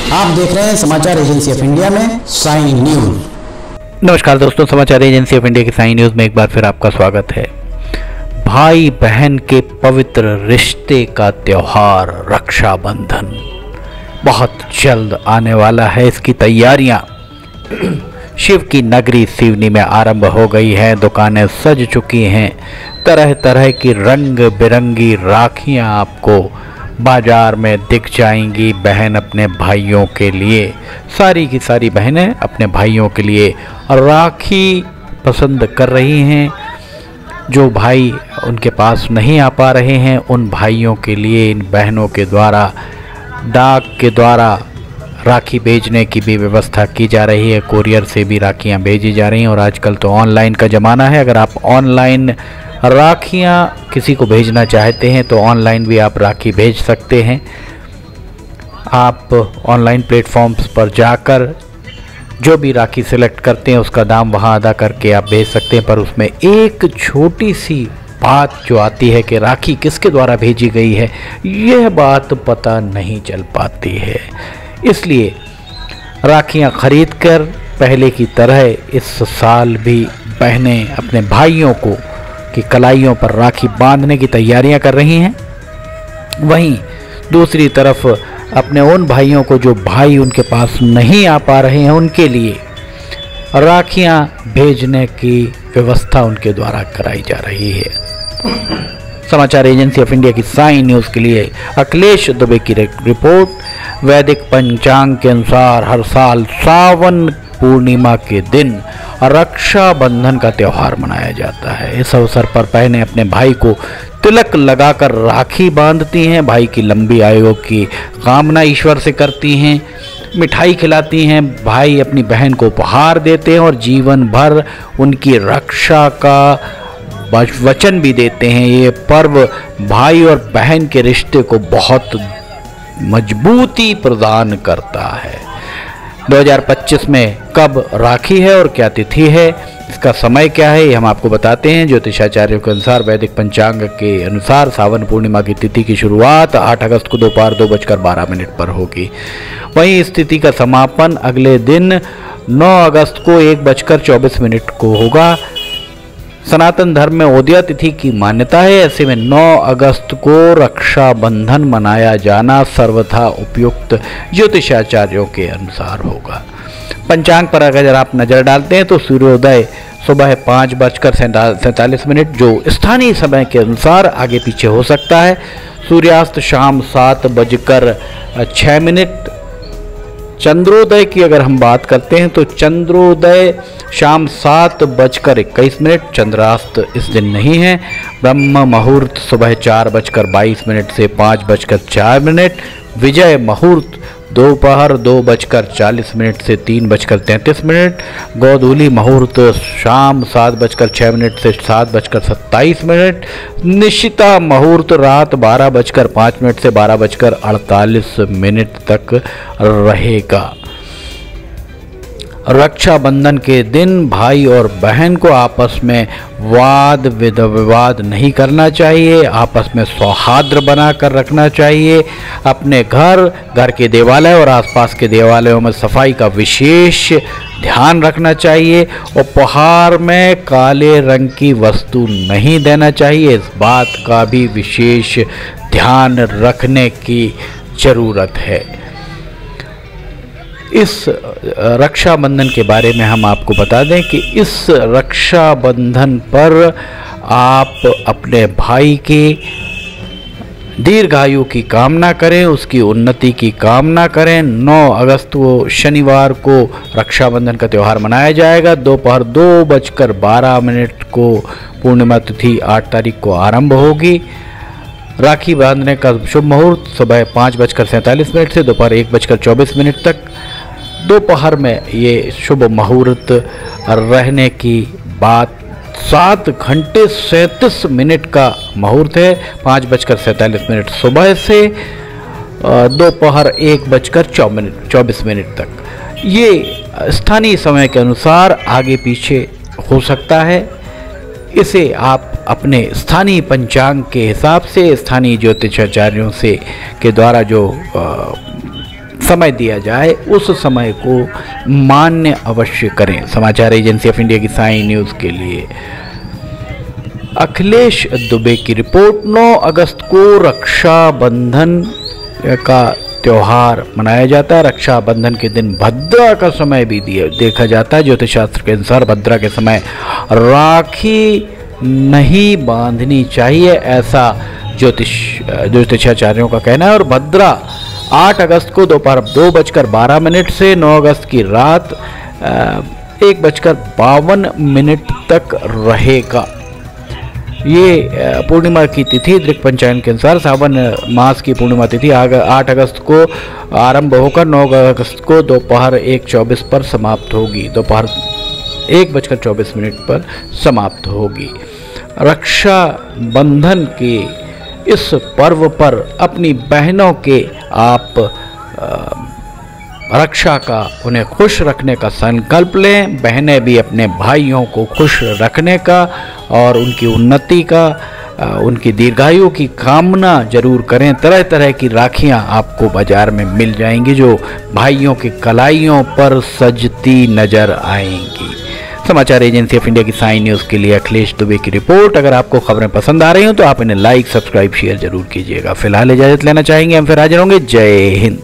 आप देख रहे हैं समाचार एजेंसी ऑफ इंडिया में साइन न्यूज। नमस्कार दोस्तों, समाचार एजेंसी ऑफ इंडिया की साइन न्यूज में एक बार फिर आपका स्वागत है। भाई बहन के पवित्र रिश्ते का त्योहार रक्षाबंधन बहुत जल्द आने वाला है। इसकी तैयारियां शिव की नगरी सिवनी में आरंभ हो गई है। दुकानें सज चुकी हैं। तरह तरह की रंग बिरंगी राखियां आपको बाजार में दिख जाएंगी। बहन अपने भाइयों के लिए, सारी की सारी बहनें अपने भाइयों के लिए राखी पसंद कर रही हैं। जो भाई उनके पास नहीं आ पा रहे हैं, उन भाइयों के लिए इन बहनों के द्वारा डाक के द्वारा राखी भेजने की भी व्यवस्था की जा रही है। कोरियर से भी राखियां भेजी जा रही हैं और आजकल तो ऑनलाइन का ज़माना है। अगर आप ऑनलाइन राखियां किसी को भेजना चाहते हैं तो ऑनलाइन भी आप राखी भेज सकते हैं। आप ऑनलाइन प्लेटफॉर्म्स पर जाकर जो भी राखी सिलेक्ट करते हैं उसका दाम वहां अदा करके आप भेज सकते हैं। पर उसमें एक छोटी सी बात जो आती है कि राखी किसके द्वारा भेजी गई है, यह बात पता नहीं चल पाती है। इसलिए राखियां खरीदकर पहले की तरह इस साल भी बहनें अपने भाइयों को की कलाइयों पर राखी बांधने की तैयारियां कर रही हैं। वहीं दूसरी तरफ अपने उन भाइयों को जो भाई उनके पास नहीं आ पा रहे हैं, उनके लिए राखियां भेजने की व्यवस्था उनके द्वारा कराई जा रही है। समाचार एजेंसी ऑफ इंडिया की साइन न्यूज़ के लिए अखिलेश दुबे की रिपोर्ट। वैदिक पंचांग के अनुसार हर साल सावन पूर्णिमा के दिन रक्षाबंधन का त्यौहार मनाया जाता है। इस अवसर पर बहनें अपने भाई को तिलक लगाकर राखी बांधती हैं। भाई की लंबी आयु की कामना ईश्वर से करती हैं। मिठाई खिलाती हैं। भाई अपनी बहन को उपहार देते हैं और जीवन भर उनकी रक्षा का वचन भी देते हैं। ये पर्व भाई और बहन के रिश्ते को बहुत मजबूती प्रदान करता है। 2025 में कब राखी है और क्या तिथि है, इसका समय क्या है, ये हम आपको बताते हैं। ज्योतिषाचार्यों के अनुसार वैदिक पंचांग के अनुसार सावन पूर्णिमा की तिथि की शुरुआत 8 अगस्त को दोपहर 2:12 पर होगी। वहीं इस तिथि का समापन अगले दिन 9 अगस्त को 1:24 को होगा। सनातन धर्म में उदया तिथि की मान्यता है। ऐसे में 9 अगस्त को रक्षाबंधन मनाया जाना सर्वथा उपयुक्त ज्योतिषाचार्यों के अनुसार होगा। पंचांग पर अगर आप नज़र डालते हैं तो सूर्योदय सुबह 5:47 जो स्थानीय समय के अनुसार आगे पीछे हो सकता है। सूर्यास्त शाम 7:06। चंद्रोदय की अगर हम बात करते हैं तो चंद्रोदय शाम 7:21। चंद्रास्त इस दिन नहीं है। ब्रह्म मुहूर्त सुबह 4:22 से 5:04। विजय मुहूर्त दोपहर 2:40 से 3:33। गोधूली मुहूर्त शाम 7:06 से 7:27। निशिता मुहूर्त रात 12:05 से 12:48 तक रहेगा। रक्षाबंधन के दिन भाई और बहन को आपस में वाद विवाद नहीं करना चाहिए। आपस में सौहार्द बनाकर रखना चाहिए। अपने घर के देवालय और आसपास के देवालयों में सफाई का विशेष ध्यान रखना चाहिए। उपहार में काले रंग की वस्तु नहीं देना चाहिए। इस बात का भी विशेष ध्यान रखने की ज़रूरत है। इस रक्षाबंधन के बारे में हम आपको बता दें कि इस रक्षाबंधन पर आप अपने भाई के दीर्घायु की कामना करें, उसकी उन्नति की कामना करें। 9 अगस्त को शनिवार को रक्षाबंधन का त्यौहार मनाया जाएगा। दोपहर 2:12 को पूर्णिमा तिथि 8 तारीख को आरंभ होगी। राखी बांधने का शुभ मुहूर्त सुबह 5:47 से दोपहर 1:24 तक। दोपहर में ये शुभ मुहूर्त रहने की बात 7 घंटे 37 मिनट का मुहूर्त है। 5:47 सुबह से दोपहर 1:24 तक। ये स्थानीय समय के अनुसार आगे पीछे हो सकता है। इसे आप अपने स्थानीय पंचांग के हिसाब से स्थानीय ज्योतिषाचार्यों से के द्वारा जो समय दिया जाए उस समय को मान्य अवश्य करें। समाचार एजेंसी ऑफ इंडिया की साई न्यूज़ के लिए अखिलेश दुबे की रिपोर्ट। 9 अगस्त को रक्षाबंधन का त्योहार मनाया जाता है। रक्षाबंधन के दिन भद्रा का समय भी देखा जाता है। ज्योतिष शास्त्र के अनुसार भद्रा के समय राखी नहीं बांधनी चाहिए, ऐसा ज्योतिषाचार्यों का कहना है। और भद्रा 8 अगस्त को दोपहर 2:12 से 9 अगस्त की रात 1:52 तक रहेगा। ये पूर्णिमा की तिथि दृक पंचांग के अनुसार सावन मास की पूर्णिमा तिथि 8 अगस्त को आरंभ होकर 9 अगस्त को दोपहर 1:24 पर समाप्त होगी। दोपहर 1:24 पर समाप्त होगी। रक्षा बंधन के इस पर्व पर अपनी बहनों के आप रक्षा का, उन्हें खुश रखने का संकल्प लें। बहनें भी अपने भाइयों को खुश रखने का और उनकी उन्नति का, उनकी दीर्घायु की कामना जरूर करें। तरह तरह की राखियां आपको बाजार में मिल जाएंगी जो भाइयों की कलाइयों पर सजती नजर आएंगी। समाचार एजेंसी ऑफ इंडिया की साई न्यूज़ के लिए अखिलेश दुबे की रिपोर्ट। अगर आपको खबरें पसंद आ रही हो तो आप इन्हें लाइक, सब्सक्राइब, शेयर जरूर कीजिएगा। फिलहाल इजाजत लेना चाहेंगे, हम फिर हाजिर होंगे। जय हिंद।